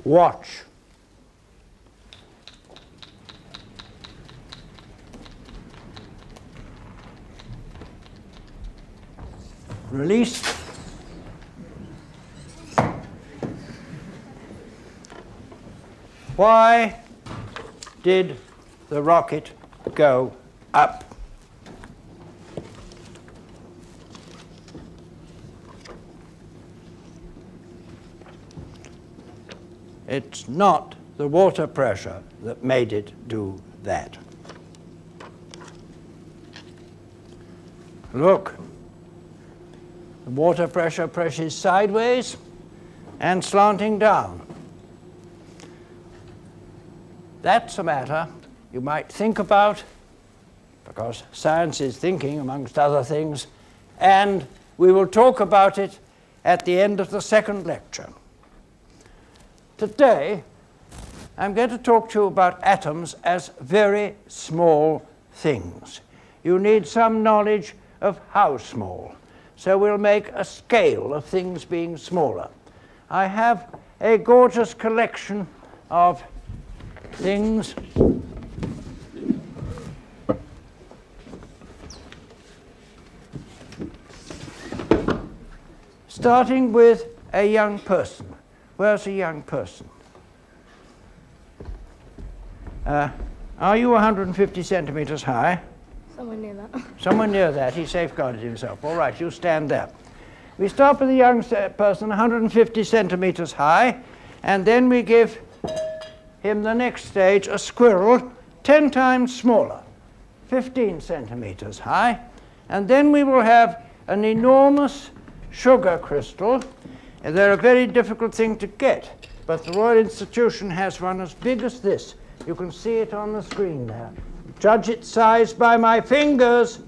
Watch. Release. Why did the rocket go up? It's not the water pressure that made it do that. Look, the water pressure presses sideways and slanting down. That's a matter you might think about, because science is thinking, amongst other things, and we will talk about it at the end of the second lecture. Today, I'm going to talk to you about atoms as very small things. You need some knowledge of how small. So we'll make a scale of things being smaller. I have a gorgeous collection of things. Starting with a young person. Where's a young person? Are you 150 centimeters high? Somewhere near that. Somewhere near that. He safeguarded himself. All right, you stand there. We start with a young person, 150 centimeters high, and then we give him the next stage, a squirrel, 10 times smaller, 15 centimeters high, and then we will have an enormous sugar crystal. And they're a very difficult thing to get, but the Royal Institution has one as big as this. You can see it on the screen there. Judge its size by my fingers,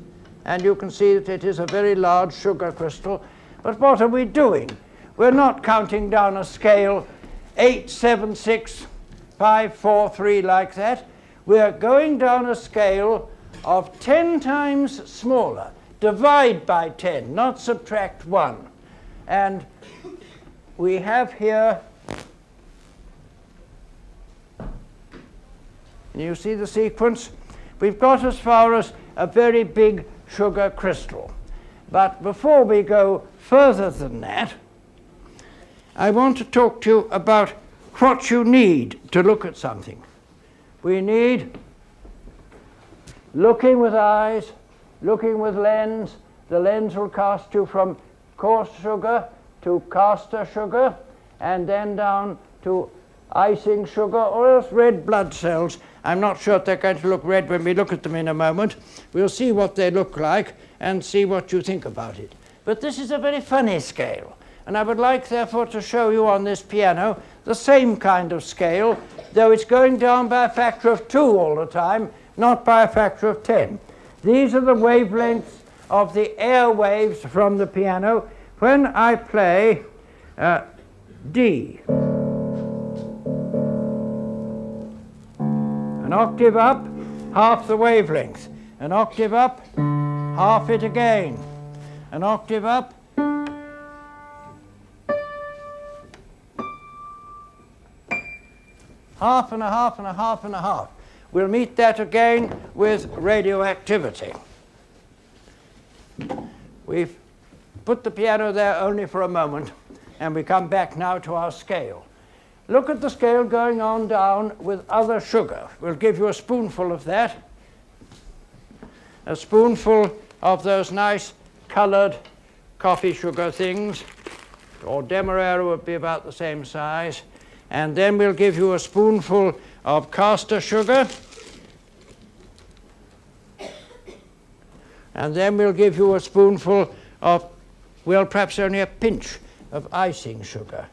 and you can see that it is a very large sugar crystal. But what are we doing? We're not counting down a scale 8, 7, 6, 5, 4, 3 like that. We're going down a scale of 10 times smaller. Divide by 10, not subtract 1. And we have here, you see the sequence? We've got as far as a very big sugar crystal. But before we go further than that, I want to talk to you about what you need to look at something. We need looking with eyes, looking with lens. The lens will cast you from coarse sugar to caster sugar, and then down to icing sugar, or else red blood cells. I'm not sure if they're going to look red when we look at them in a moment. We'll see what they look like and see what you think about it. But this is a very funny scale, and I would like, therefore, to show you on this piano the same kind of scale, though it's going down by a factor of 2 all the time, not by a factor of 10. These are the wavelengths of the air waves from the piano. When I play D, an octave up, half the wavelength. An octave up, half it again. An octave up, half and a half and a half and a half. We'll meet that again with radioactivity. We've put the piano there only for a moment, and we come back now to our scale. Look at the scale going on down with other sugar. We'll give you a spoonful of that. A spoonful of those nice colored coffee sugar things, or Demerara would be about the same size. And then we'll give you a spoonful of caster sugar. And then we'll give you a spoonful of, well, perhaps only a pinch of icing sugar.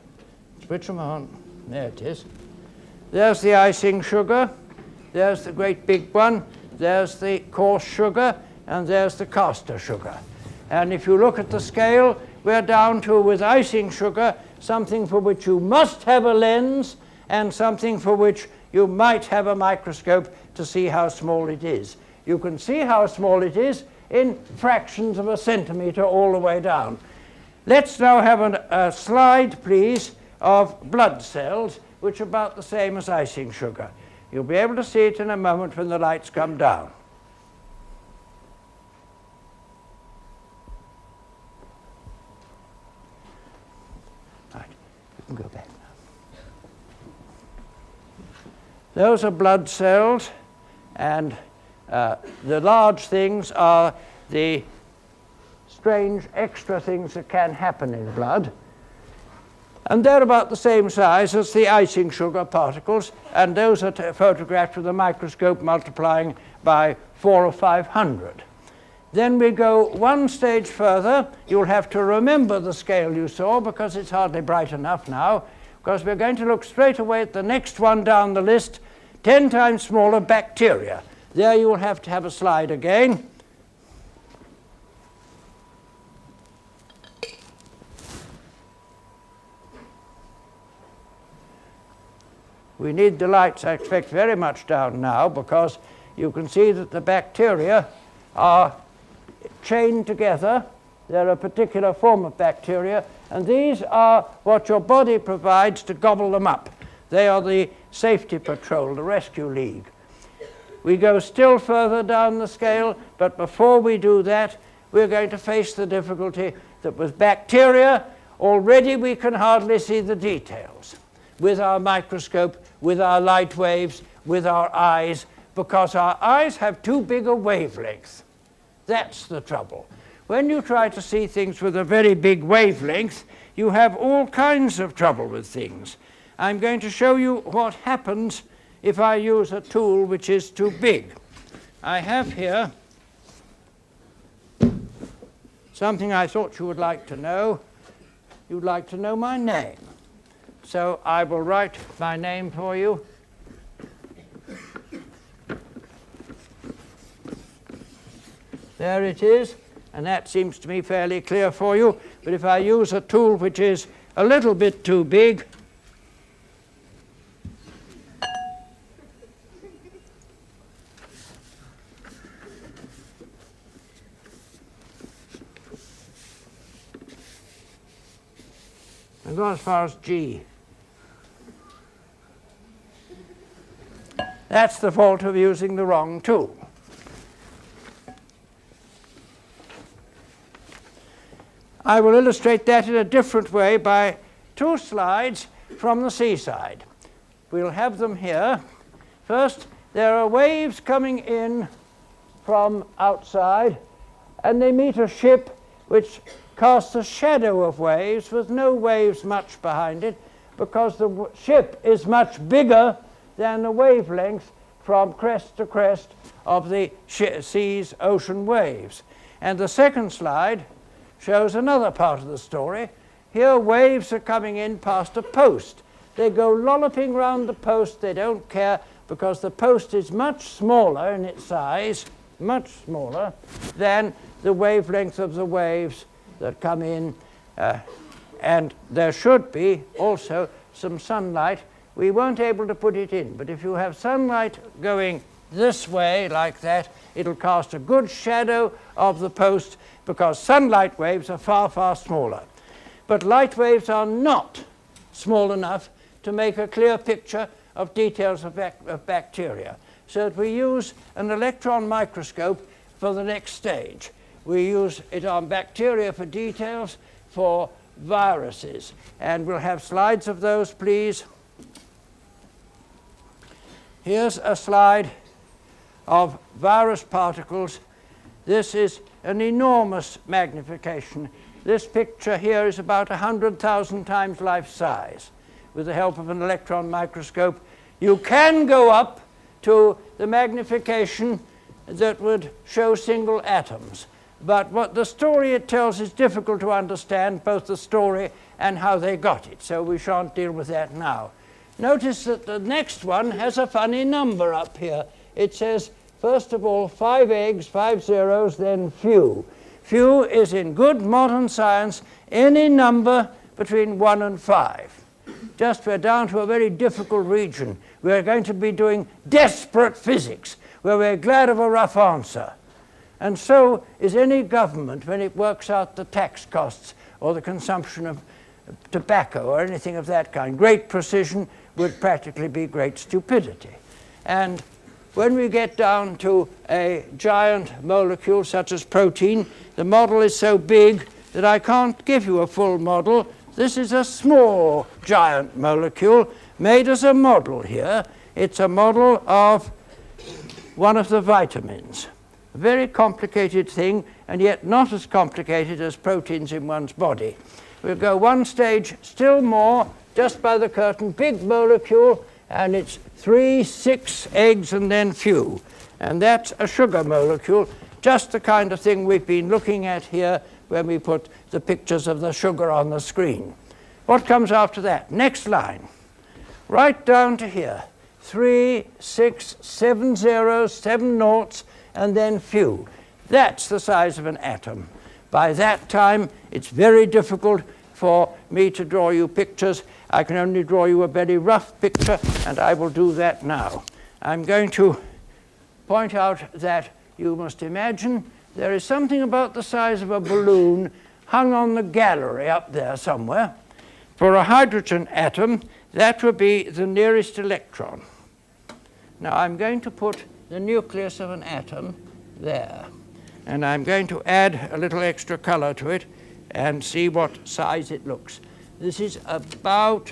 Switch them on. There it is. There's the icing sugar. There's the great big one. There's the coarse sugar. And there's the caster sugar. And if you look at the scale, we're down to, with icing sugar, something for which you must have a lens and something for which you might have a microscope to see how small it is. You can see how small it is in fractions of a centimeter all the way down. Let's now have a slide, please, of blood cells, which are about the same as icing sugar. You'll be able to see it in a moment when the lights come down. Right, you can go back now. Those are blood cells, and the large things are the strange extra things that can happen in blood. And they're about the same size as the icing sugar particles, and those are photographed with a microscope multiplying by 400 or 500. Then we go one stage further. You'll have to remember the scale you saw because it's hardly bright enough now, because we're going to look straight away at the next one down the list, 10 times smaller bacteria. There you will have to have a slide again. We need the lights, I expect, very much down now, because you can see that the bacteria are chained together. They're a particular form of bacteria, and these are what your body provides to gobble them up. They are the safety patrol, the rescue league. We go still further down the scale, but before we do that, we're going to face the difficulty that with bacteria, already we can hardly see the details with our microscope, with our light waves, with our eyes, because our eyes have too big a wavelength. That's the trouble. When you try to see things with a very big wavelength, you have all kinds of trouble with things. I'm going to show you what happens if I use a tool which is too big. I have here something I thought you would like to know. You'd like to know my name. So I will write my name for you. There it is, and that seems to me fairly clear for you. But if I use a tool which is a little bit too big, and go as far as G. That's the fault of using the wrong tool. I will illustrate that in a different way by two slides from the seaside. We'll have them here. First, there are waves coming in from outside, and they meet a ship which casts a shadow of waves with no waves much behind it, because the ship is much bigger than the wavelength from crest to crest of the sea's ocean waves. And the second slide shows another part of the story. Here waves are coming in past a post. They go lolloping round the post. They don't care, because the post is much smaller in its size, much smaller than the wavelength of the waves that come in. And there should be also some sunlight. We weren't able to put it in, but if you have sunlight going this way like that, it'll cast a good shadow of the post, because sunlight waves are far, far smaller. But light waves are not small enough to make a clear picture of details of bacteria. So that we use an electron microscope for the next stage. We use it on bacteria for details, for viruses. And we'll have slides of those, please. Here's a slide of virus particles. This is an enormous magnification. This picture here is about 100,000 times life size. With the help of an electron microscope, you can go up to the magnification that would show single atoms. but what the story it tells is difficult to understand, both the story and how they got it, so we shan't deal with that now. Notice that the next one has a funny number up here. It says, first of all, 5 eggs, 5 zeros, then few. Few is, in good modern science, any number between 1 and 5. Just we're down to a very difficult region. We're going to be doing desperate physics, where we're glad of a rough answer. And so is any government when it works out the tax costs or the consumption of tobacco or anything of that kind. Great precision would practically be great stupidity. And when we get down to a giant molecule such as protein, the model is so big that I can't give you a full model. This is a small giant molecule made as a model here. It's a model of one of the vitamins. A very complicated thing, and yet not as complicated as proteins in one's body. We'll go one stage still more, just by the curtain, big molecule, and it's 3, 6 eggs and then few. And that's a sugar molecule, just the kind of thing we've been looking at here when we put the pictures of the sugar on the screen. What comes after that? Next line. Right down to here. 3, 6, 7 zeros, 7 noughts, and then few. That's the size of an atom. By that time, it's very difficult for me to draw you pictures. I can only draw you a very rough picture, and I will do that now. I'm going to point out that you must imagine there is something about the size of a balloon hung on the gallery up there somewhere. For a hydrogen atom, that would be the nearest electron. Now I'm going to put the nucleus of an atom there, and I'm going to add a little extra color to it and see what size it looks. This is about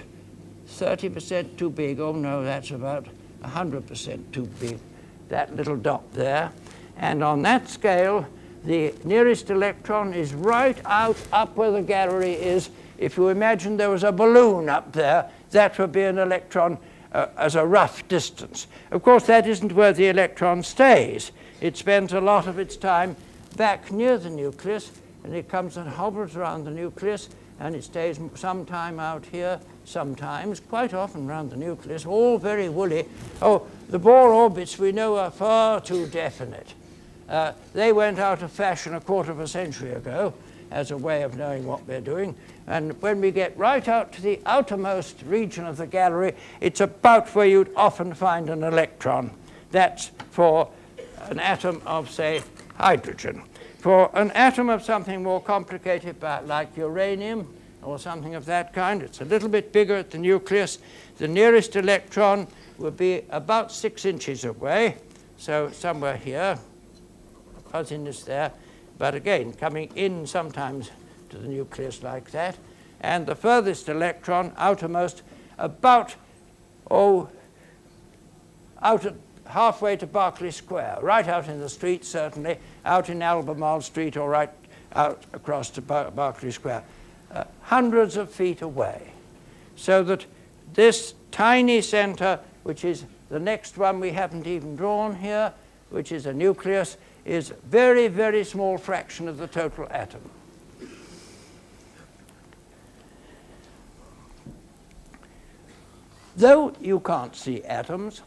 30% too big. Oh no, that's about 100% too big, that little dot there. And on that scale, the nearest electron is right out up where the gallery is. If you imagine there was a balloon up there, that would be an electron as a rough distance. Of course, that isn't where the electron stays. It spends a lot of its time back near the nucleus, and it comes and hovers around the nucleus, and it stays some time out here, sometimes, quite often around the nucleus, all very woolly. Oh, the Bohr orbits we know are far too definite. They went out of fashion a quarter of a century ago as a way of knowing what we're doing. And when we get right out to the outermost region of the gallery, it's about where you'd often find an electron. That's for an atom of, say, hydrogen. For an atom of something more complicated, like uranium or something of that kind, it's a little bit bigger at the nucleus. The nearest electron would be about 6 inches away, so somewhere here, fuzziness there, but again, coming in sometimes to the nucleus like that. And the furthest electron, outermost, about, out at halfway to Berkeley Square, right out in the street, certainly, out in Albemarle Street or right out across to Berkeley Square, hundreds of feet away. So that this tiny center, which is the next one we haven't even drawn here, which is a nucleus, is a very, very small fraction of the total atom. Though you can't see atoms,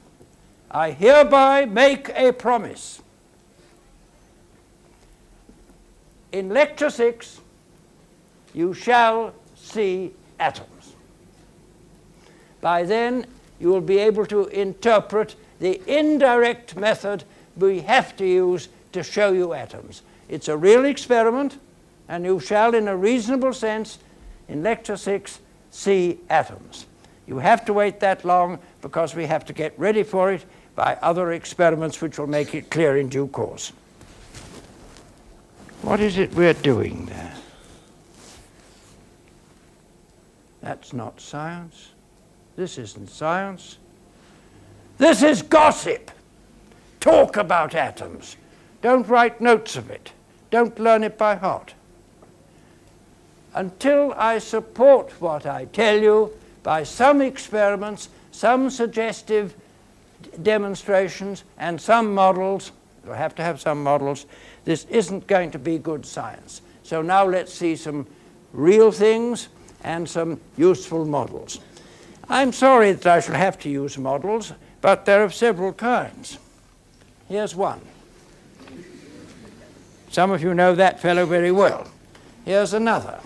I hereby make a promise. In Lecture 6, you shall see atoms. By then, you will be able to interpret the indirect method we have to use to show you atoms. It's a real experiment, and you shall, in a reasonable sense, in Lecture 6, see atoms. You have to wait that long because we have to get ready for it by other experiments which will make it clear in due course. What is it we're doing there? That's not science. This isn't science. This is gossip. Talk about atoms. Don't write notes of it. Don't learn it by heart. Until I support what I tell you by some experiments, some suggestive demonstrations, and some models, You'll have to have some models. This isn't going to be good science. So now let's see some real things and some useful models. I'm sorry that I shall have to use models, but they're of several kinds. Here's one. Some of you know that fellow very well. Here's another.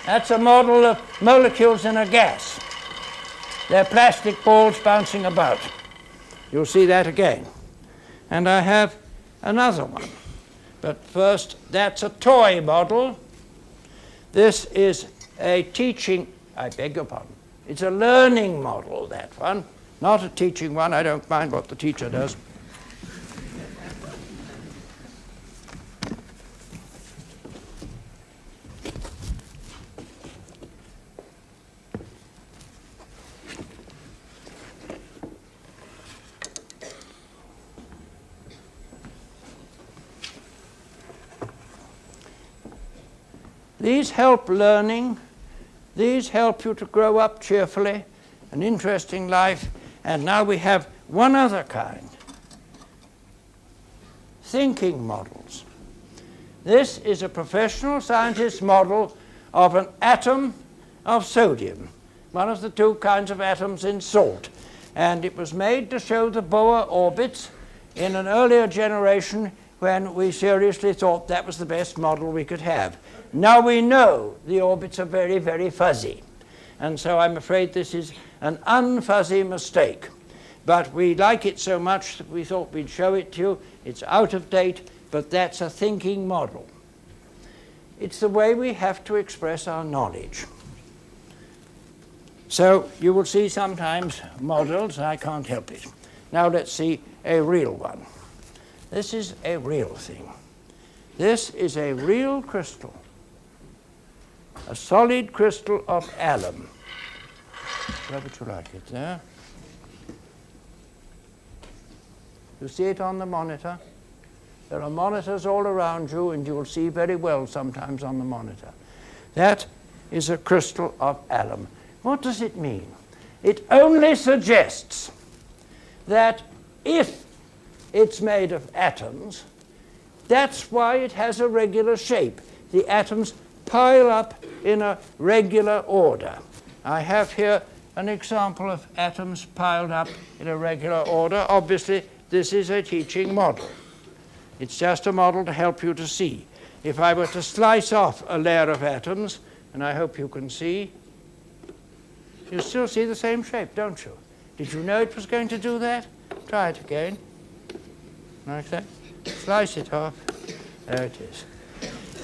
That's a model of molecules in a gas. They're plastic balls bouncing about. You'll see that again. And I have another one. But first, that's a toy model. This is a teaching, I beg your pardon. It's a learning model, that one. Not a teaching one. I don't mind what the teacher does. These help learning. These help you to grow up cheerfully, an interesting life. And now we have one other kind. Thinking models. This is a professional scientist's model of an atom of sodium, one of the two kinds of atoms in salt. And it was made to show the Bohr orbits in an earlier generation when we seriously thought that was the best model we could have. Now we know the orbits are very, very fuzzy. And so I'm afraid this is an unfuzzy mistake. But we like it so much that we thought we'd show it to you. It's out of date, but that's a thinking model. It's the way we have to express our knowledge. So you will see sometimes models, I can't help it. Now let's see a real one. This is a real thing. This is a real crystal. A solid crystal of alum. How would you like it there? You see it on the monitor? There are monitors all around you, and you will see very well sometimes on the monitor. That is a crystal of alum. What does it mean? It only suggests that if it's made of atoms, that's why it has a regular shape. The atoms pile up in a regular order. I have here an example of atoms piled up in a regular order. Obviously, this is a teaching model. It's just a model to help you to see. If I were to slice off a layer of atoms, and I hope you can see, you still see the same shape, don't you? Did you know it was going to do that? Try it again. Like that. Slice it off. There it is.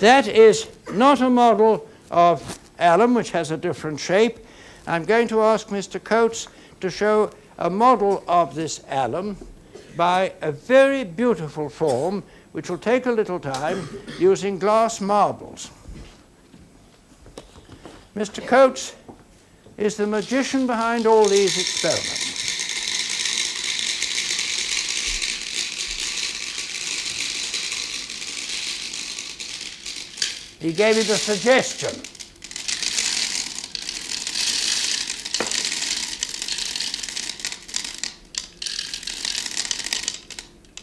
That is not a model of alum, which has a different shape. I'm going to ask Mr. Coates to show a model of this alum by a very beautiful form, which will take a little time, using glass marbles. Mr. Coates is the magician behind all these experiments. He gave it a suggestion.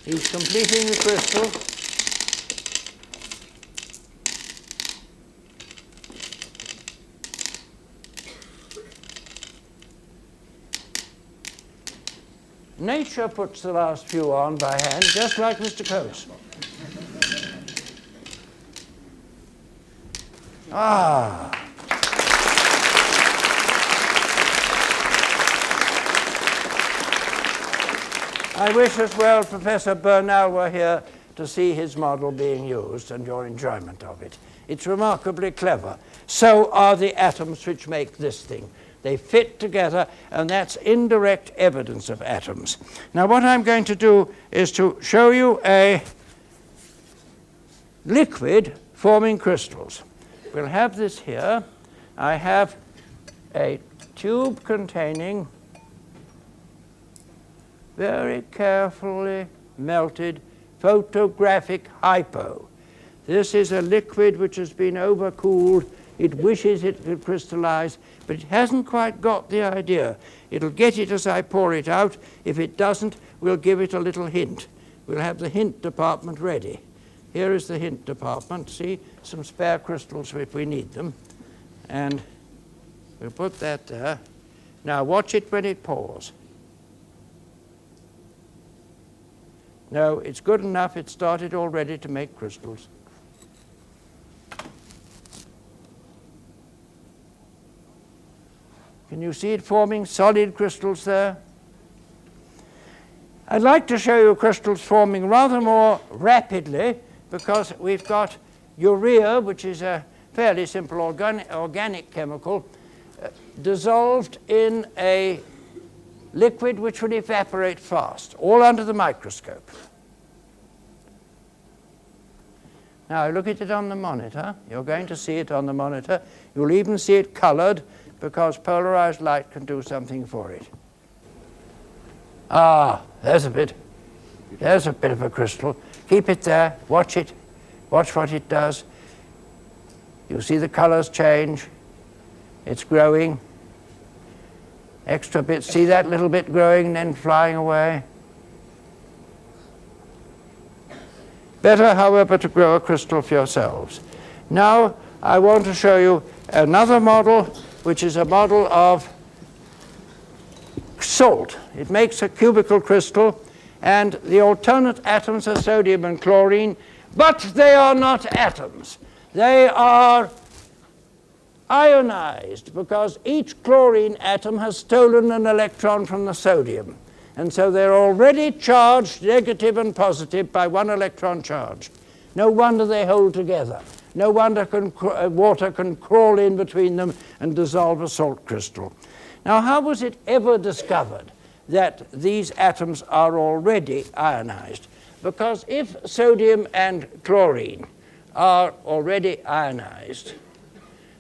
He's completing the crystal. Nature puts the last few on by hand, just like Mr. Coates. Ah. I wish as well Professor Bernal were here to see his model being used and your enjoyment of it. It's remarkably clever. So are the atoms which make this thing. They fit together, and that's indirect evidence of atoms. Now what I'm going to do is to show you a liquid forming crystals. We'll have this here. I have a tube containing very carefully melted photographic hypo. This is a liquid which has been overcooled It wishes it could crystallize, but it hasn't quite got the idea. It'll get it as I pour it out. If it doesn't, we'll give it a little hint. We'll have the hint department ready. Here is the hint department. See, some spare crystals if we need them. And we'll put that there. Now watch it when it pours. No, it's good enough. It started already to make crystals. Can you see it forming solid crystals there? I'd like to show you crystals forming rather more rapidly because we've got urea, which is a fairly simple organic chemical, dissolved in a liquid which will evaporate fast, all under the microscope. Now look at it on the monitor. You're going to see it on the monitor. You'll even see it colored because polarized light can do something for it. Ah, there's a bit. There's a bit of a crystal. Keep it there. Watch it. Watch what it does. You see the colors change. It's growing. Extra bit. See that little bit growing and then flying away? Better, however, to grow a crystal for yourselves. Now, I want to show you another model, which is a model of salt. It makes a cubical crystal, and the alternate atoms are sodium and chlorine, but they are not atoms. They are ionized because each chlorine atom has stolen an electron from the sodium. And so they're already charged, negative and positive, by one electron charge. No wonder they hold together. No wonder water can crawl in between them and dissolve a salt crystal. Now, how was it ever discovered that these atoms are already ionized? Because if sodium and chlorine are already ionized,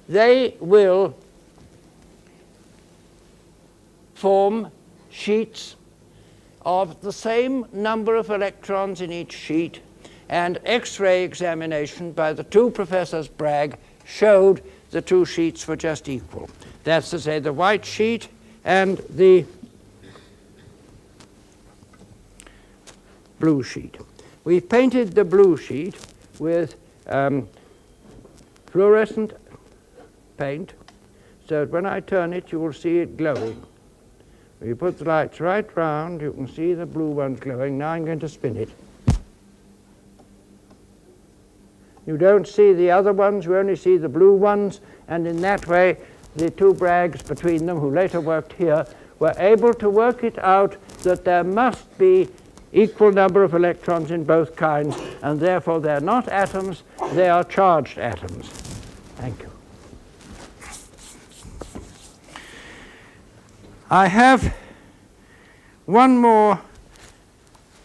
they will form sheets of the same number of electrons in each sheet, and X-ray examination by the two Professors Bragg showed the two sheets were just equal. That's to say, the white sheet and the blue sheet. We've painted the blue sheet with fluorescent paint, so that when I turn it, you will see it glowing. When you put the lights right round, you can see the blue ones glowing. Now I'm going to spin it. You don't see the other ones, you only see the blue ones, and in that way, the two Braggs between them, who later worked here, were able to work it out that there must be equal number of electrons in both kinds, and therefore they're not atoms, they are charged atoms. Thank you. I have one more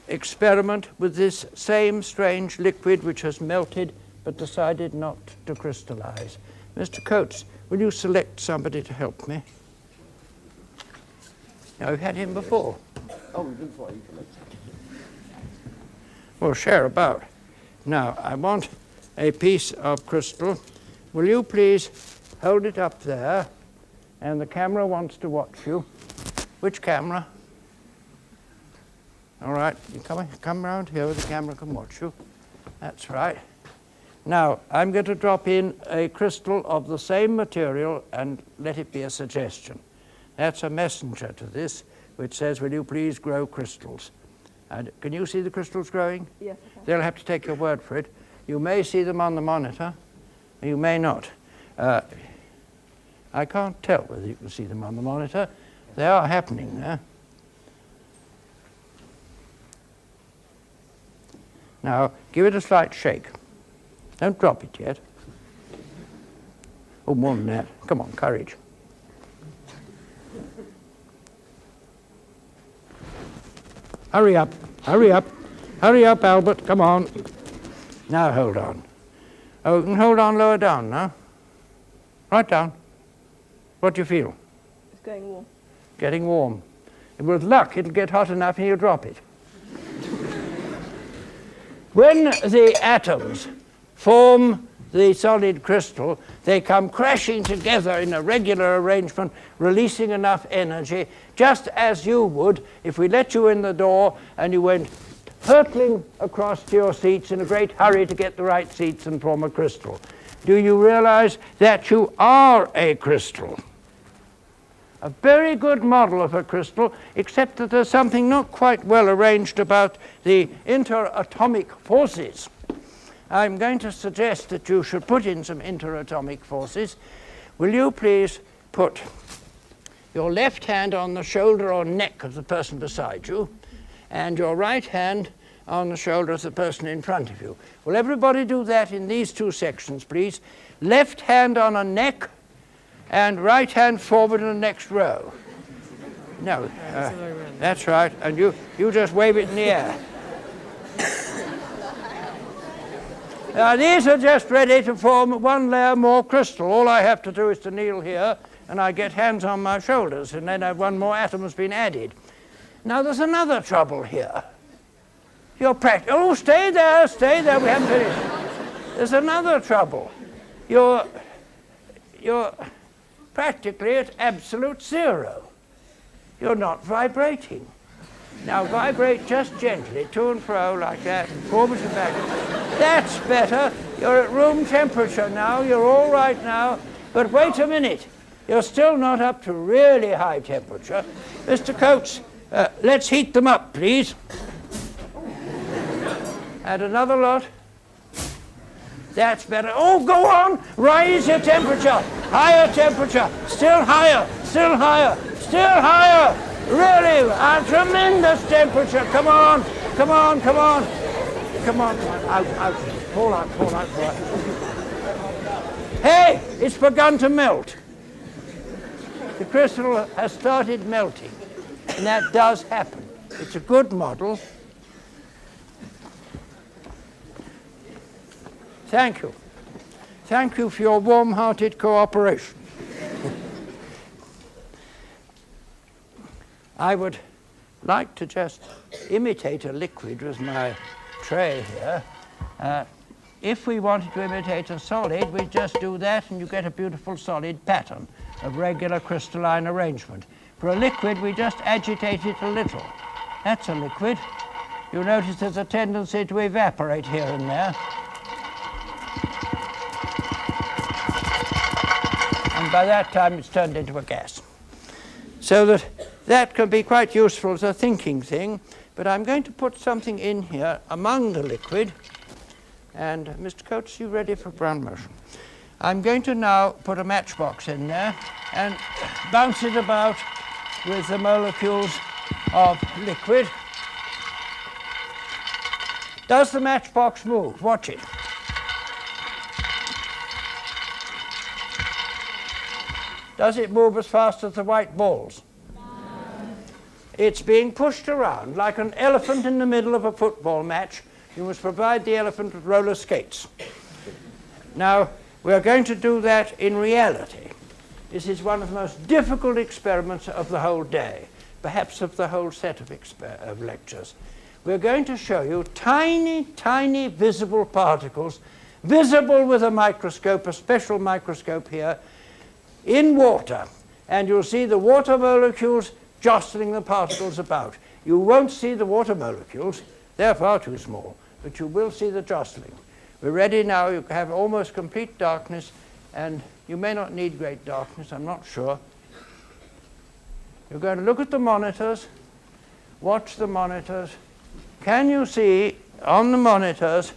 experiment with this same strange liquid which has melted but decided not to crystallize. Mr. Coates, will you select somebody to help me? Now, we've had him before. Oh, we did before. We'll share about. Now, I want a piece of crystal. Will you please hold it up there? And the camera wants to watch you. Which camera? All right, you come around here where the camera can watch you. That's right. Now, I'm going to drop in a crystal of the same material and let it be a suggestion. That's a messenger to this, which says, will you please grow crystals? And can you see the crystals growing? Yes, I can. They'll have to take your word for it. You may see them on the monitor, you may not. I can't tell whether you can see them on the monitor. They are happening there. Now, give it a slight shake. Don't drop it yet. Oh, more than that. Come on, courage. Hurry up, hurry up. Hurry up, Albert, come on. Now hold on. Oh, you can hold on lower down now. Right down. What do you feel? It's getting warm. Getting warm. With luck, it'll get hot enough and you'll drop it. When the atoms form the solid crystal, they come crashing together in a regular arrangement, releasing enough energy, just as you would if we let you in the door and you went hurtling across to your seats in a great hurry to get the right seats and form a crystal. Do you realize that you are a crystal? A very good model of a crystal, except that there's something not quite well arranged about the interatomic forces. I'm going to suggest that you should put in some interatomic forces. Will you please put your left hand on the shoulder or neck of the person beside you, and your right hand on the shoulder of the person in front of you? Will everybody do that in these two sections, please? Left hand on a neck, and right hand forward in the next row. No, that's right, and you just wave it in the air. These are just ready to form one layer more crystal. All I have to do is to kneel here, and I get hands on my shoulders, and then one more atom has been added. Now there's another trouble here. Oh, stay there, we haven't finished. There's another trouble. You're practically at absolute zero. You're not vibrating. Now vibrate just gently, to and fro like that, and forward and back. That's better. You're at room temperature now. You're all right now. But wait a minute. You're still not up to really high temperature. Mr. Coates, let's heat them up, please. Add another lot. That's better. Oh, go on. Raise your temperature. Higher temperature. Still higher. Still higher. Still higher. Really, a tremendous temperature. Come on. Come on. Come on. Come on. Out. Pull out. Hey, it's begun to melt. The crystal has started melting. And that does happen. It's a good model. Thank you. Thank you for your warm-hearted cooperation. I would like to just imitate a liquid with my tray here. If we wanted to imitate a solid, we'd just do that and you get a beautiful solid pattern of regular crystalline arrangement. For a liquid, we just agitate it a little. That's a liquid. You notice there's a tendency to evaporate here and there. And by that time, it's turned into a gas. So that can be quite useful as a thinking thing, but I'm going to put something in here among the liquid. And Mr. Coates, you ready for Brown motion? I'm going to now put a matchbox in there and bounce it about with the molecules of liquid. Does the matchbox move? Watch it. Does it move as fast as the white balls? No. It's being pushed around like an elephant in the middle of a football match. You must provide the elephant with roller skates. Now, we're going to do that in reality. This is one of the most difficult experiments of the whole day, perhaps of the whole set of lectures. We're going to show you tiny, tiny visible particles, visible with a microscope, a special microscope here, in water. And you'll see the water molecules jostling the particles about. You won't see the water molecules. They're far too small. But you will see the jostling. We're ready now. You have almost complete darkness, and you may not need great darkness, I'm not sure. You're going to look at the monitors, watch the monitors. Can you see on the monitors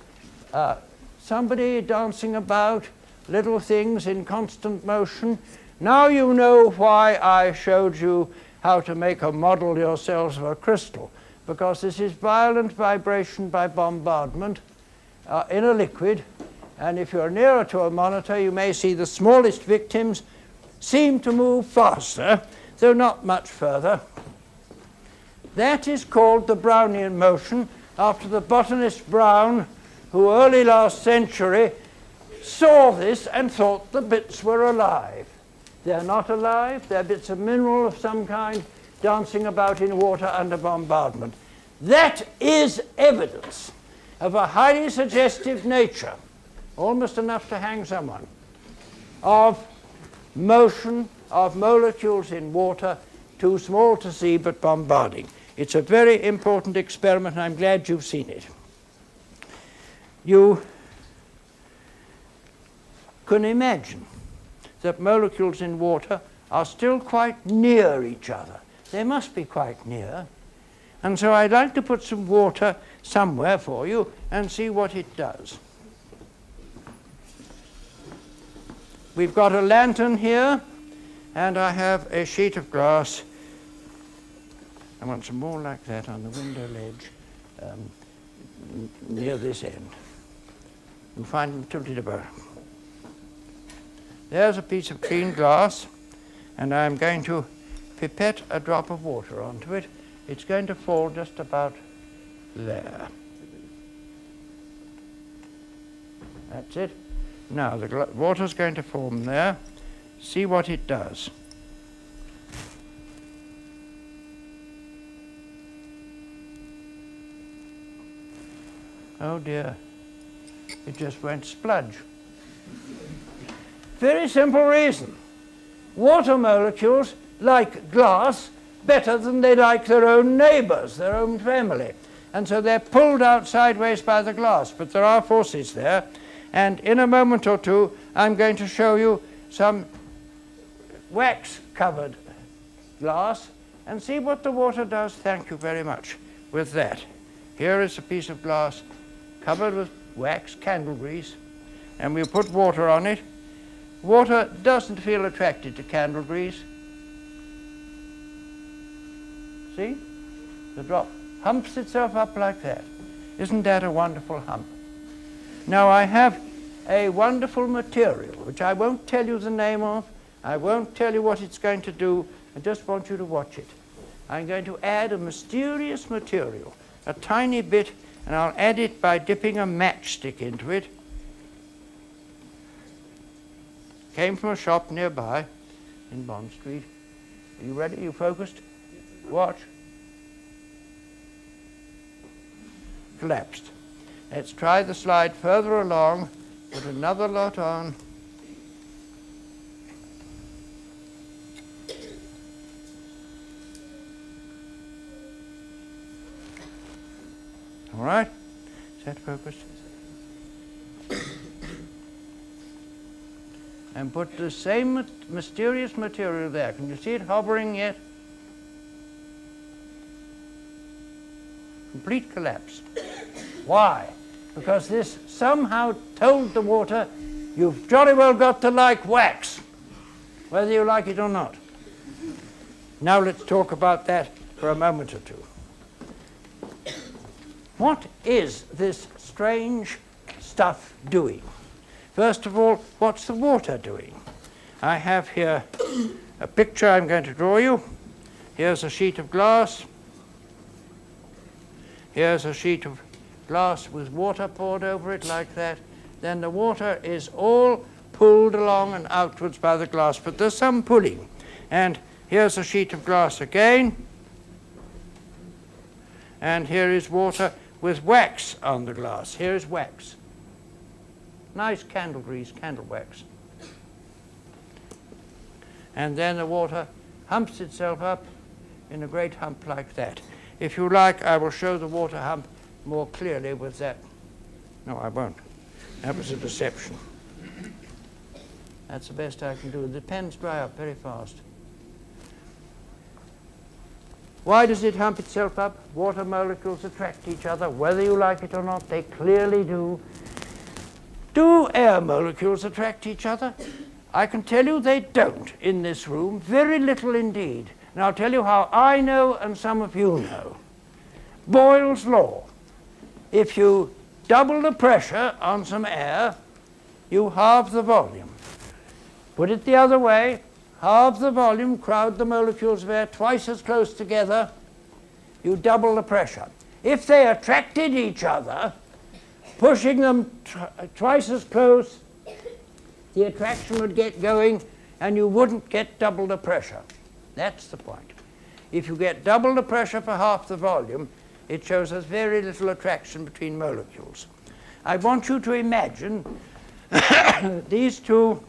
somebody dancing about, little things in constant motion? Now you know why I showed you how to make a model yourselves of a crystal, because this is violent vibration by bombardment in a liquid, and if you're nearer to a monitor, you may see the smallest victims seem to move faster, though not much further. That is called the Brownian motion, after the botanist Brown, who early last century saw this and thought the bits were alive. They're not alive. They're bits of mineral of some kind dancing about in water under bombardment. That is evidence of a highly suggestive nature almost enough to hang someone, of motion of molecules in water, too small to see but bombarding. It's a very important experiment, and I'm glad you've seen it. You can imagine that molecules in water are still quite near each other. They must be quite near. And so I'd like to put some water somewhere for you and see what it does. We've got a lantern here, and I have a sheet of glass. I want some more like that on the window ledge near this end. You'll find them tilted about. There's a piece of clean glass, and I'm going to pipette a drop of water onto it. It's going to fall just about there. That's it. Now the water's going to form there. See what it does. Oh dear, it just went spludge. Very simple reason. Water molecules like glass better than they like their own neighbors, their own family. And so they're pulled out sideways by the glass, but there are forces there. And in a moment or two, I'm going to show you some wax-covered glass and see what the water does, thank you very much, with that. Here is a piece of glass covered with wax, candle grease, and we'll put water on it. Water doesn't feel attracted to candle grease. See? The drop humps itself up like that. Isn't that a wonderful hump? Now I have a wonderful material, which I won't tell you the name of. I won't tell you what it's going to do. I just want you to watch it. I'm going to add a mysterious material, a tiny bit, and I'll add it by dipping a matchstick into it. Came from a shop nearby in Bond Street. Are you ready? You focused? Watch. Collapsed. Let's try the slide further along. Put another lot on. All right? Is that focused? And put the same mysterious material there. Can you see it hovering yet? Complete collapse. Why? Because this somehow told the water, you've jolly well got to like wax, whether you like it or not. Now let's talk about that for a moment or two. What is this strange stuff doing? First of all, what's the water doing? I have here a picture I'm going to draw you. Here's a sheet of glass. Here's a sheet of glass with water poured over it like that. Then the water is all pulled along and outwards by the glass, but there's some pulling. And here's a sheet of glass again. And here is water with wax on the glass. Here is wax. Nice candle grease, candle wax. And then the water humps itself up in a great hump like that. If you like, I will show the water hump more clearly with that. No, I won't. That was a deception. That's the best I can do. The pens dry up very fast. Why does it hump itself up? Water molecules attract each other, whether you like it or not. They clearly do. Do air molecules attract each other? I can tell you they don't in this room, very little indeed. And I'll tell you how I know and some of you know. Boyle's law. If you double the pressure on some air, you halve the volume. Put it the other way, halve the volume, crowd the molecules of air twice as close together, you double the pressure. If they attracted each other, pushing them twice as close, the attraction would get going and you wouldn't get double the pressure. That's the point. If you get double the pressure for half the volume, it shows us very little attraction between molecules. I want you to imagine These two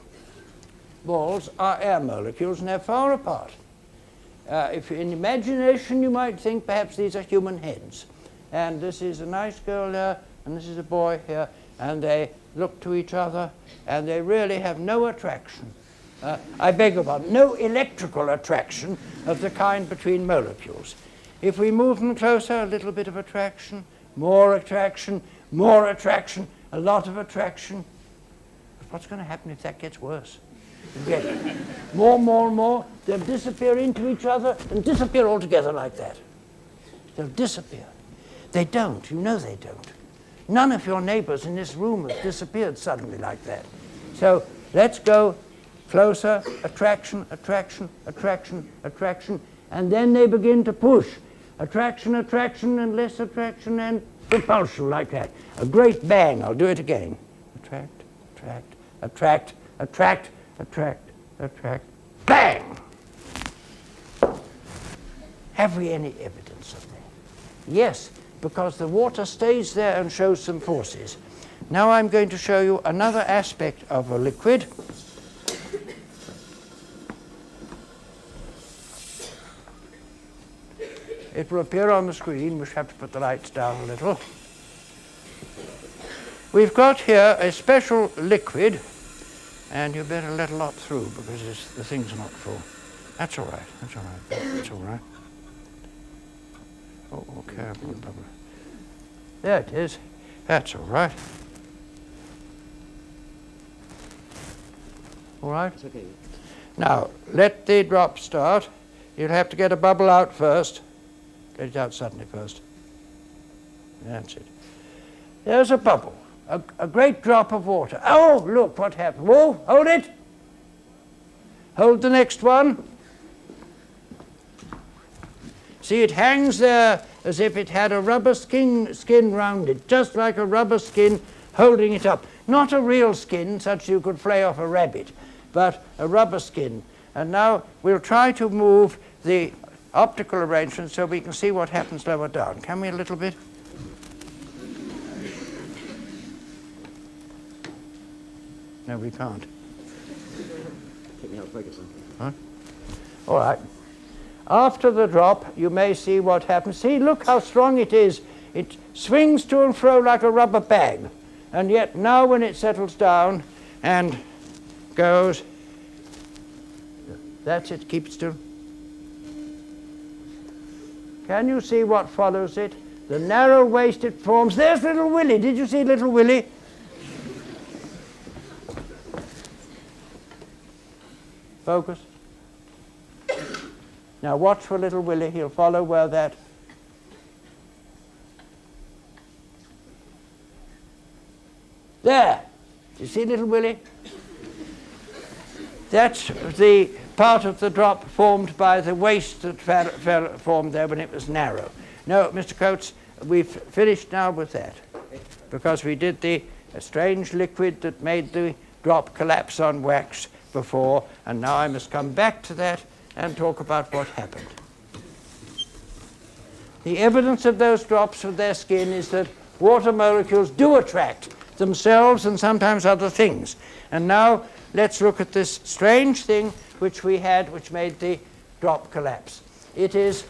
balls are air molecules, and they're far apart. If in imagination you might think perhaps these are human heads. And this is a nice girl there, and this is a boy here, and they look to each other, and they really have no attraction. I beg your pardon, no electrical attraction of the kind between molecules. If we move them closer, a little bit of attraction, more attraction, more attraction, a lot of attraction. But what's going to happen if that gets worse? You get more, they'll disappear into each other and disappear altogether like that. They'll disappear. They don't, you know they don't. None of your neighbors in this room have disappeared suddenly like that. So let's go closer, attraction, attraction, attraction, attraction, and then they begin to push. Attraction, attraction, and less attraction, and repulsion like that. A great bang. I'll do it again. Attract, attract, attract, attract, attract, attract, bang! Have we any evidence of that? Yes, because the water stays there and shows some forces. Now I'm going to show you another aspect of a liquid. It will appear on the screen. We should have to put the lights down a little. We've got here a special liquid, and you better let a lot through because the things are not full. That's all right. That's all right. That's all right. Oh, okay. There it is. That's all right. All right? It's okay. Now, let the drop start. You'll have to get a bubble out first. Get it out suddenly first. That's it. There's a bubble, a great drop of water. Oh, look what happened. Whoa, hold it. Hold the next one. See, it hangs there as if it had a rubber skin round it, just like a rubber skin holding it up. Not a real skin, such you could flay off a rabbit, but a rubber skin. And now we'll try to move the optical arrangement so we can see what happens lower down. Can we a little bit? No, we can't. Take me out of focus then. Huh? All right. After the drop, you may see what happens. See, look how strong it is. It swings to and fro like a rubber bag. And yet now when it settles down and goes, that's it, keep it still. Can you see what follows it? The narrow waist it forms. There's little Willie. Did you see little Willie? Focus. Now watch for little Willie. He'll follow where that. There. You see little Willie? That's the part of the drop formed by the waist that formed there when it was narrow. No, Mr. Coates, we've finished now with that because we did the strange liquid that made the drop collapse on wax before, and now I must come back to that and talk about what happened. The evidence of those drops with their skin is that water molecules do attract themselves and sometimes other things. And now let's look at this strange thing which we had, which made the drop collapse. It is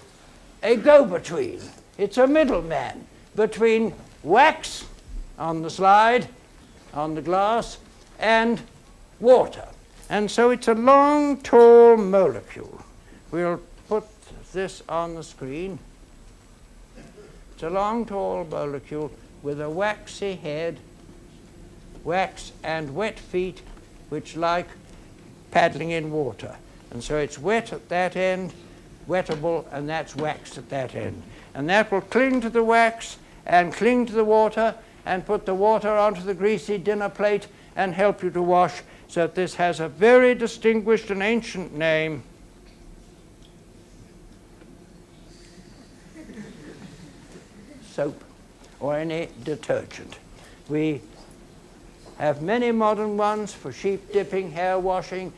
a go-between. It's a middleman between wax on the slide, on the glass, and water. And so it's a long, tall molecule. We'll put this on the screen. It's a long, tall molecule with a waxy head, wax and wet feet, which like paddling in water. And so it's wet at that end, wettable, and that's waxed at that end. And that will cling to the wax and cling to the water and put the water onto the greasy dinner plate and help you to wash. So this has a very distinguished and ancient name. Soap or any detergent. We have many modern ones for sheep dipping, hair washing,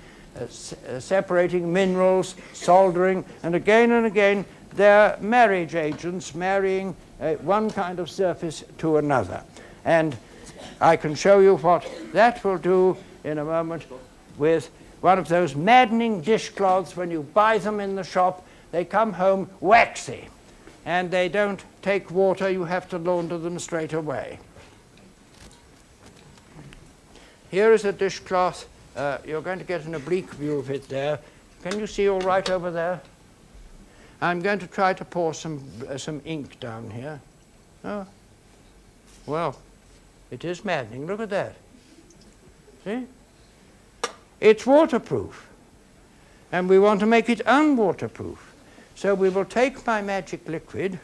separating minerals, soldering, and again they're marriage agents marrying one kind of surface to another. And I can show you what that will do in a moment with one of those maddening dishcloths. When you buy them in the shop, they come home waxy, and they don't take water. You have to launder them straight away. Here is a dishcloth. You're going to get an oblique view of it there. Can you see all right over there? I'm going to try to pour some ink down here. Oh, well, it is maddening. Look at that. See? It's waterproof, and we want to make it unwaterproof. So we will take my magic liquid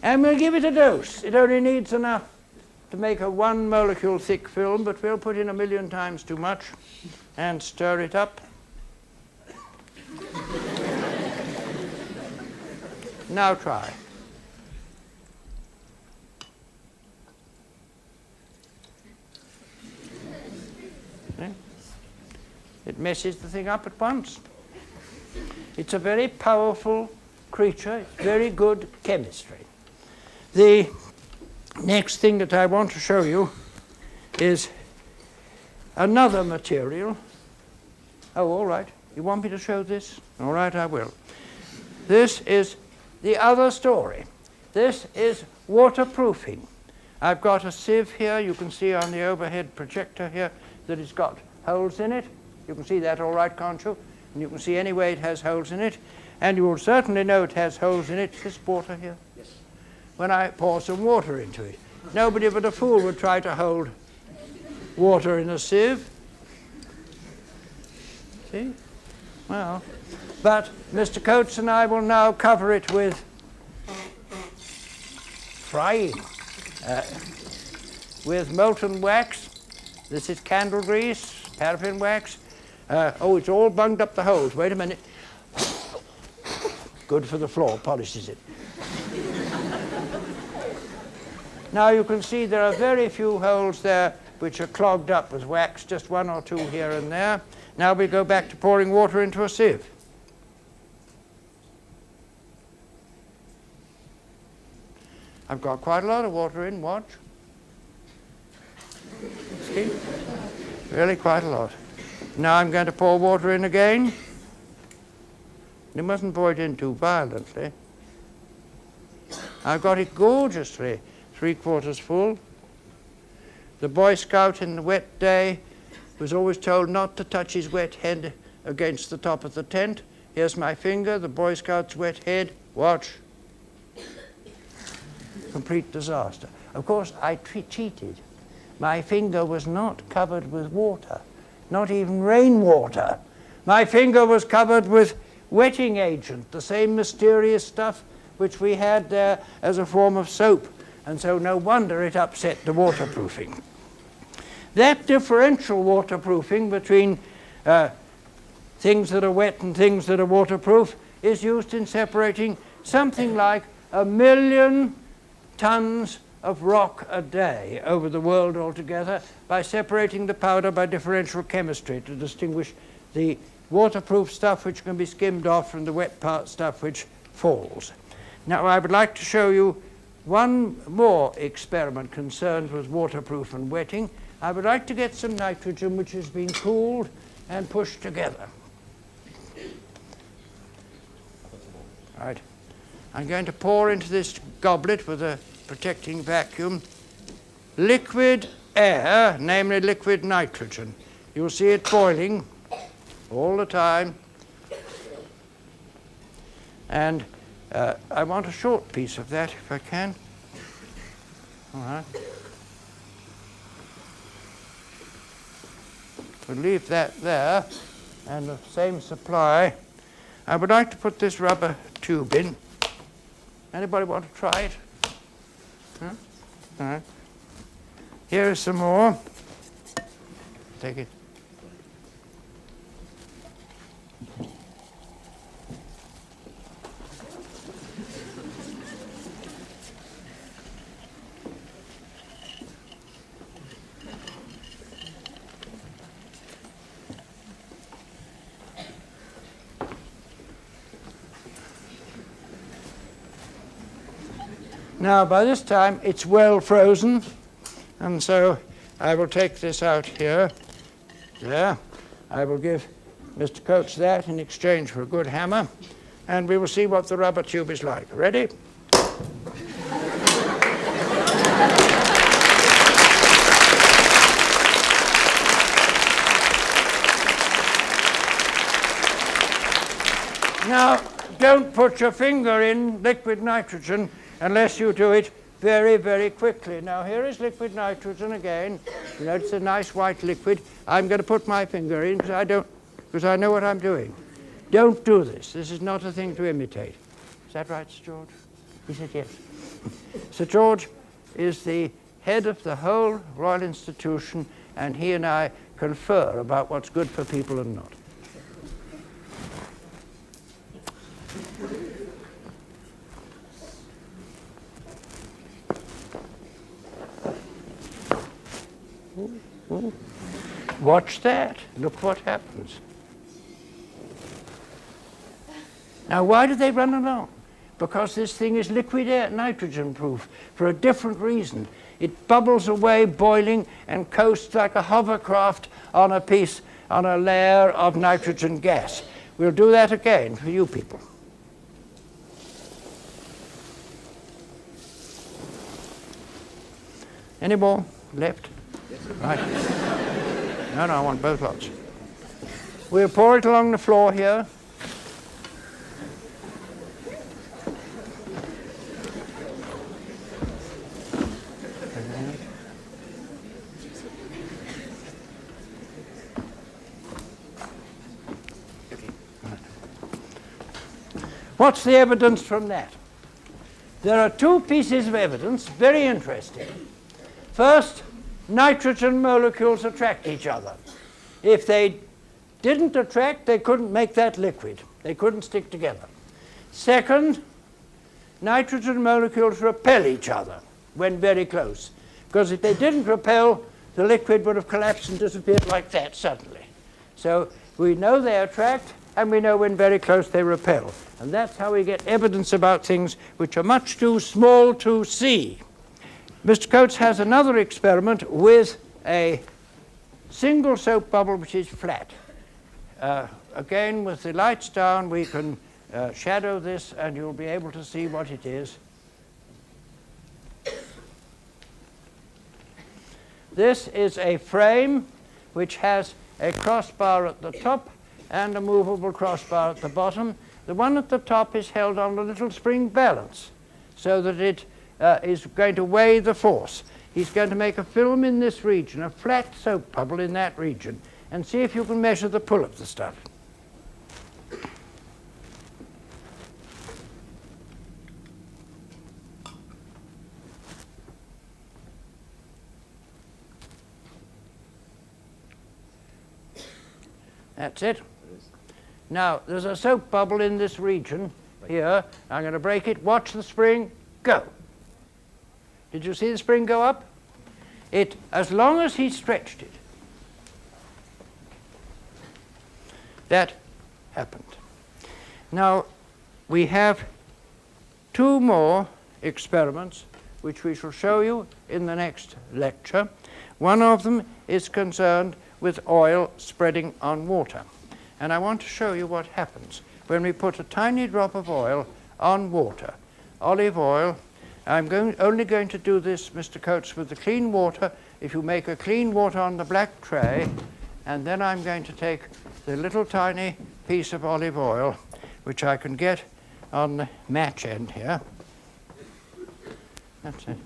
and we'll give it a dose. It only needs enough to make a 1 molecule thick film, but we'll put in 1,000,000 times too much and stir it up. Now try. See? It messes the thing up at once. It's a very powerful creature. It's very good chemistry. The next thing that I want to show you is another material. Oh, all right. You want me to show this? All right, I will. This is the other story. This is waterproofing. I've got a sieve here. You can see on the overhead projector here that it's got holes in it. You can see that all right, can't you? And you can see anyway it has holes in it. And you will certainly know it has holes in it. This water here? Yes. When I pour some water into it. Nobody but a fool would try to hold water in a sieve. See? Well, but Mr. Coates and I will now cover it with frying, with molten wax. This is candle grease, paraffin wax. Oh, it's all bunged up the holes. Wait a minute. Good for the floor, polishes it. Now you can see there are very few holes there which are clogged up with wax, just 1 or 2 here and there. Now we go back to pouring water into a sieve. I've got quite a lot of water in, watch. See? Really quite a lot. Now I'm going to pour water in again. You mustn't pour it in too violently. I've got it gorgeously 3/4 full. The Boy Scout in the wet day was always told not to touch his wet head against the top of the tent. Here's my finger, the Boy Scout's wet head. Watch. Complete disaster. Of course, I cheated. My finger was not covered with water, not even rainwater. My finger was covered with wetting agent, the same mysterious stuff which we had there as a form of soap. And so no wonder it upset the waterproofing. That differential waterproofing between things that are wet and things that are waterproof is used in separating something like 1,000,000 tons of rock a day over the world altogether by separating the powder by differential chemistry to distinguish the waterproof stuff which can be skimmed off from the wet part stuff which falls. Now I would like to show you one more experiment concerned with waterproof and wetting. I would like to get some nitrogen which has been cooled and pushed together. Right. I'm going to pour into this goblet with a protecting vacuum liquid air, namely liquid nitrogen. You'll see it boiling all the time. And I want a short piece of that if I can. All right. We'll leave that there, and the same supply. I would like to put this rubber tube in. Anybody want to try it? Huh? All right. Here is some more. Take it. Now, by this time, it's well frozen, and so I will take this out here. There. I will give Mr. Coates that in exchange for a good hammer, and we will see what the rubber tube is like. Ready? Now, don't put your finger in liquid nitrogen unless you do it very, very quickly. Now, here is liquid nitrogen again. You know, it's a nice white liquid. I'm going to put my finger in because I know what I'm doing. Don't do this. This is not a thing to imitate. Is that right, Sir George? He said yes. Sir George is the head of the whole Royal Institution, and he and I confer about what's good for people and not. Ooh. Watch that. Look what happens. Now, why do they run along? Because this thing is liquid air, nitrogen proof, for a different reason. It bubbles away, boiling, and coasts like a hovercraft on a layer of nitrogen gas. We'll do that again for you people. Any more left? Yes, sir. Right. No, I want both lots. We'll pour it along the floor here. What's the evidence from that? There are two pieces of evidence, very interesting. First, nitrogen molecules attract each other. If they didn't attract, they couldn't make that liquid. They couldn't stick together. Second, nitrogen molecules repel each other when very close, because if they didn't repel, the liquid would have collapsed and disappeared like that suddenly. So we know they attract, and we know when very close they repel. And that's how we get evidence about things which are much too small to see. Mr. Coates has another experiment with a single soap bubble which is flat. Again, with the lights down, we can shadow this, and you'll be able to see what it is. This is a frame which has a crossbar at the top and a movable crossbar at the bottom. The one at the top is held on a little spring balance so that it is going to weigh the force. He's going to make a film in this region, a flat soap bubble in that region, and see if you can measure the pull of the stuff. That's it. Now, there's a soap bubble in this region here. I'm going to break it. Watch the spring go. Did you see the spring go up? As long as he stretched it, that happened. Now, we have two more experiments which we shall show you in the next lecture. One of them is concerned with oil spreading on water. And I want to show you what happens when we put a tiny drop of oil on water. Olive oil. I'm only going to do this, Mr. Coates, with the clean water. If you make a clean water on the black tray, and then I'm going to take the little tiny piece of olive oil, which I can get on the match end here. That's it.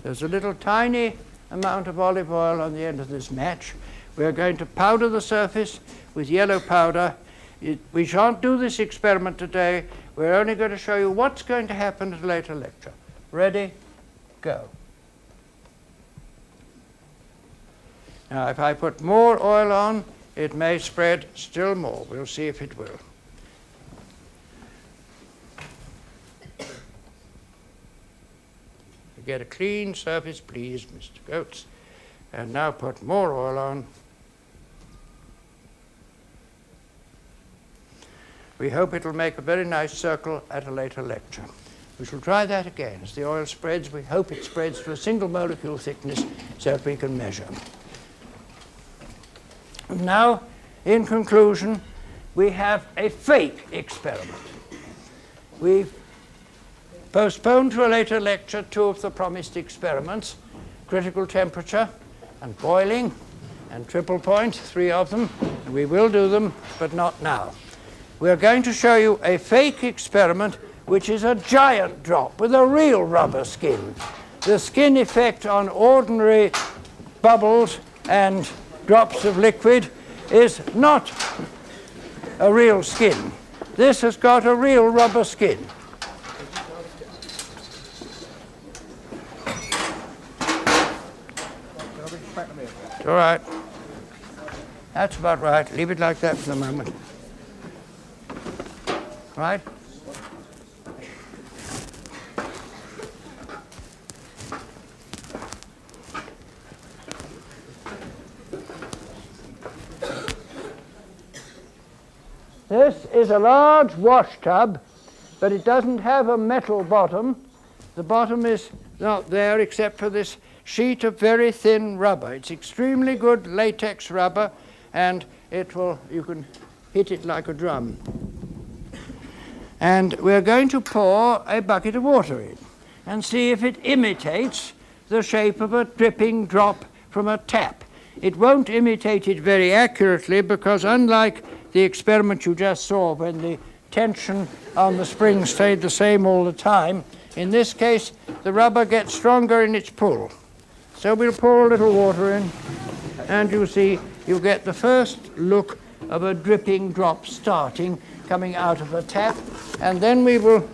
There's a little tiny amount of olive oil on the end of this match. We're going to powder the surface with yellow powder. We shan't do this experiment today. We're only going to show you what's going to happen at a later lecture. Ready? Go. Now, if I put more oil on, it may spread still more. We'll see if it will. Get a clean surface, please, Mr. Coates. And now put more oil on. We hope it'll make a very nice circle at a later lecture. We shall try that again. As the oil spreads, we hope it spreads to a single molecule thickness so that we can measure. And now, in conclusion, we have a fake experiment. We've postponed to a later lecture 2 of the promised experiments, critical temperature and boiling and triple point, 3 of them, and we will do them, but not now. We're going to show you a fake experiment which is a giant drop with a real rubber skin. The skin effect on ordinary bubbles and drops of liquid is not a real skin. This has got a real rubber skin. All right. That's about right. Leave it like that for the moment. Right? This is a large wash tub, but it doesn't have a metal bottom. The bottom is not there except for this sheet of very thin rubber. It's extremely good latex rubber, and you can hit it like a drum. And we're going to pour a bucket of water in and see if it imitates the shape of a dripping drop from a tap. It won't imitate it very accurately because, unlike the experiment you just saw when the tension on the spring stayed the same all the time, in this case the rubber gets stronger in its pull. So we'll pour a little water in, and you see you get the first look of a dripping drop starting, coming out of a tap, and then we will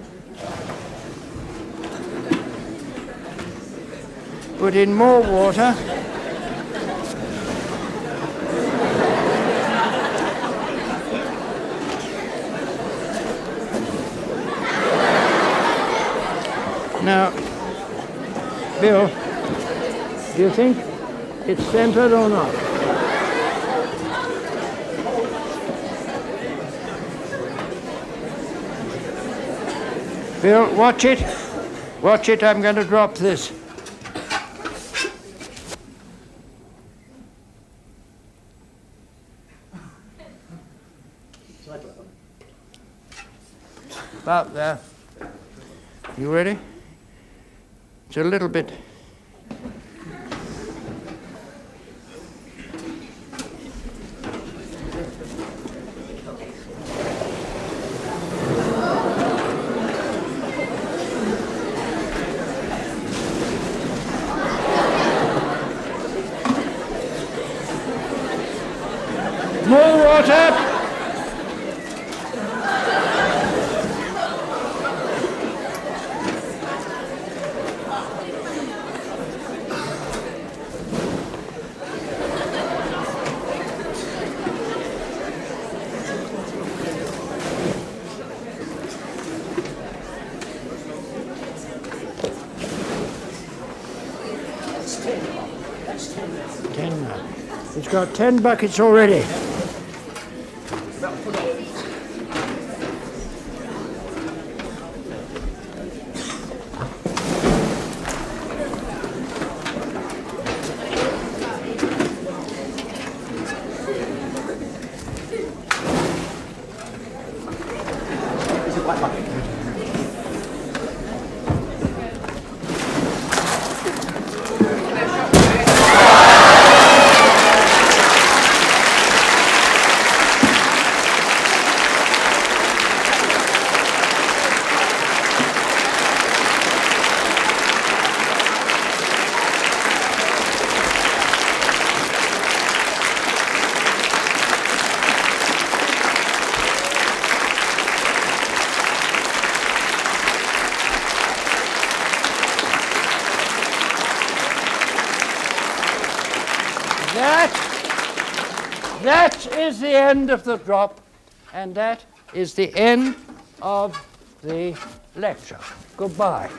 put in more water. Now, Bill, do you think it's centered or not? Bill, watch it. Watch it, I'm going to drop this. About there. You ready? It's a little bit. More water. It's got 10 buckets already. That is the end of the drop, and that is the end of the lecture. Goodbye.